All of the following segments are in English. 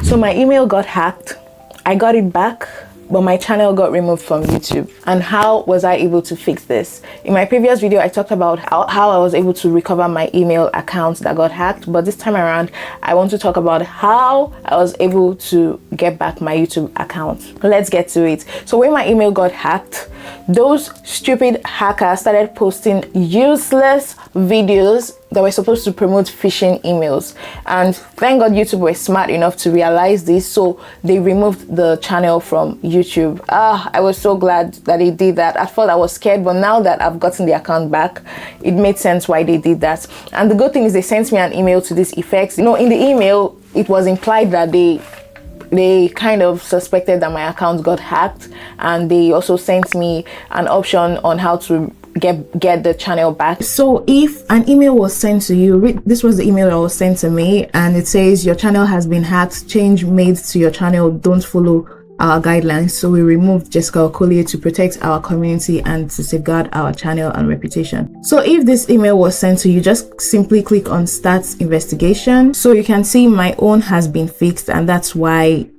So my email got hacked. I got it back, but my channel got removed from YouTube. And how was I able to fix this? In my previous video, I talked about how I was able to recover my email account that got hacked, but this time around, I want to talk about how I was able to get back my YouTube account. Let's get to it. So when my email got hacked, those stupid hackers started posting useless videos that were supposed to promote phishing emails, and thank God YouTube were smart enough to realize this, so they removed the channel from YouTube. I was so glad that they did that. At first I was scared, but now that I've gotten the account back, it made sense why they did that. And the good thing is they sent me an email to this effect. You know, in the email it was implied that they kind of suspected that my account got hacked, and they also sent me an option on how to get the channel back. So if an email was sent to you, this was the email that was sent to me, and it says your channel has been hacked, change made to your channel don't follow our guidelines, so we removed Jessica Okolie to protect our community and to safeguard our channel and reputation. So if this email was sent to you, just simply click on start investigation. So you can see my own has been fixed, and that's why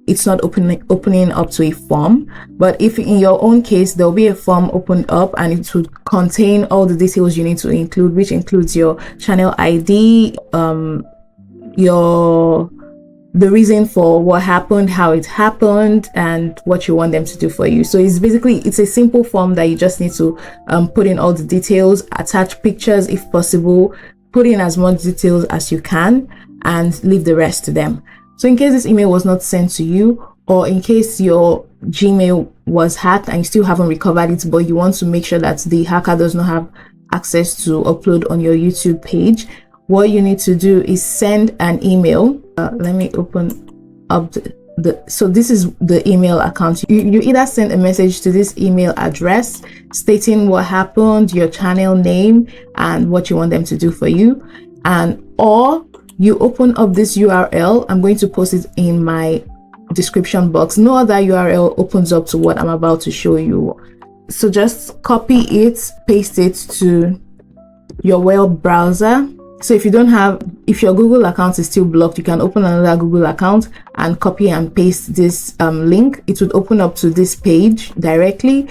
it's not opening up to a form. But if in your own case, there'll be a form opened up, and it would contain all the details you need to include, which includes your channel ID, the reason for what happened, how it happened, and what you want them to do for you. So it's a simple form that you just need to put in all the details, attach pictures if possible, put in as much details as you can, and leave the rest to them. So in case this email was not sent to you, or in case your Gmail was hacked and you still haven't recovered it, but you want to make sure that the hacker does not have access to upload on your YouTube page, what you need to do is send an email. Let me open up so this is the email account. You either send a message to this email address stating what happened, your channel name, and what you want them to do for you, or you open up this URL. I'm going to post it in my description box. No other URL opens up to what I'm about to show you. So just copy it, paste it to your web browser. So if your Google account is still blocked, you can open another Google account and copy and paste this link. It would open up to this page directly.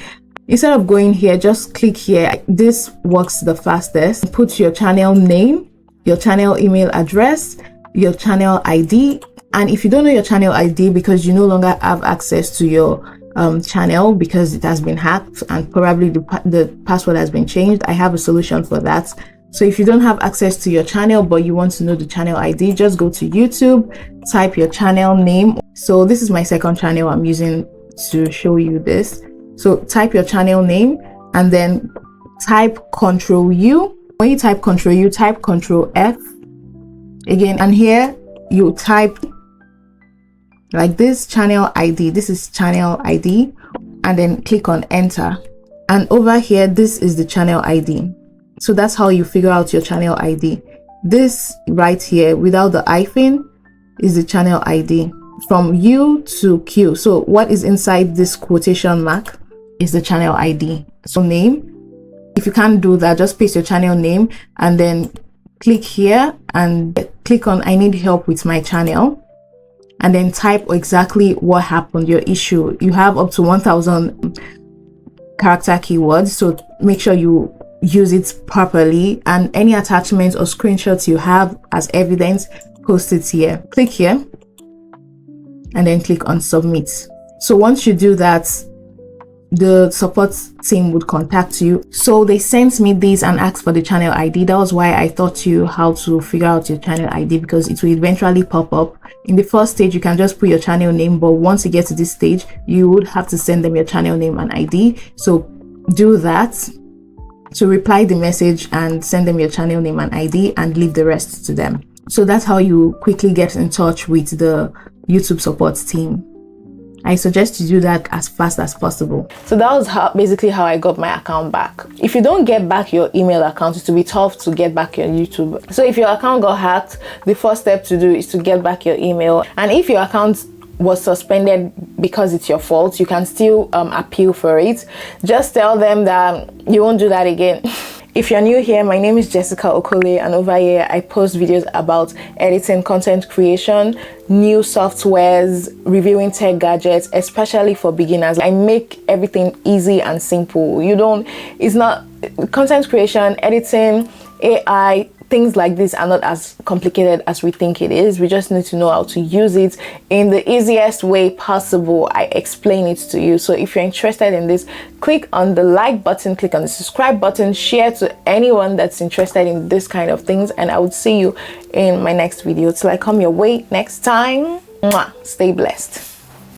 Instead of going here, just click here. This works the fastest. Put your channel name, your channel email address, your channel ID. And if you don't know your channel ID because you no longer have access to your channel because it has been hacked and probably the password has been changed, I have a solution for that. So if you don't have access to your channel but you want to know the channel ID, just go to YouTube, type your channel name. So this is my second channel I'm using to show you this. So type your channel name and then type Ctrl-U. When you type Ctrl-U, type Ctrl-F again, and here you type like this, channel ID. This is channel ID, and then click on enter. And over here, this is the channel ID. So that's how you figure out your channel ID. This right here without the hyphen is the channel ID from U to Q. So what is inside this quotation mark is the channel ID. So name. If you can't do that, just paste your channel name and then click here and click on I need help with my channel, and then type exactly what happened, your issue. You have up to 1000 character keywords, so make sure you use it properly, and any attachments or screenshots you have as evidence, post it here. Click here and then click on submit. So once you do that, the support team would contact you. So they sent me this and asked for the channel ID. That was why I taught you how to figure out your channel ID, because it will eventually pop up. In the first stage, you can just put your channel name, but once you get to this stage, you would have to send them your channel name and ID. So do that. So reply the message and send them your channel name and ID and leave the rest to them. So that's how you quickly get in touch with the YouTube support team. I suggest you do that as fast as possible. So that was basically how I got my account back. If you don't get back your email account, it will be tough to get back your YouTube. So if your account got hacked, the first step to do is to get back your email. And if your account was suspended because it's your fault, you can still appeal for it. Just tell them that you won't do that again. If you're new here, my name is Jessica Okole, and over here I post videos about editing, content creation, new softwares, reviewing tech gadgets, especially for beginners. I make everything easy and simple. It's not content creation, editing, AI, things like this are not as complicated as we think it is. We just need to know how to use it in the easiest way possible. I explain it to you. So if you're interested in this, click on the like button, click on the subscribe button, share to anyone that's interested in this kind of things, and I would see you in my next video. Till I come your way next time, stay blessed.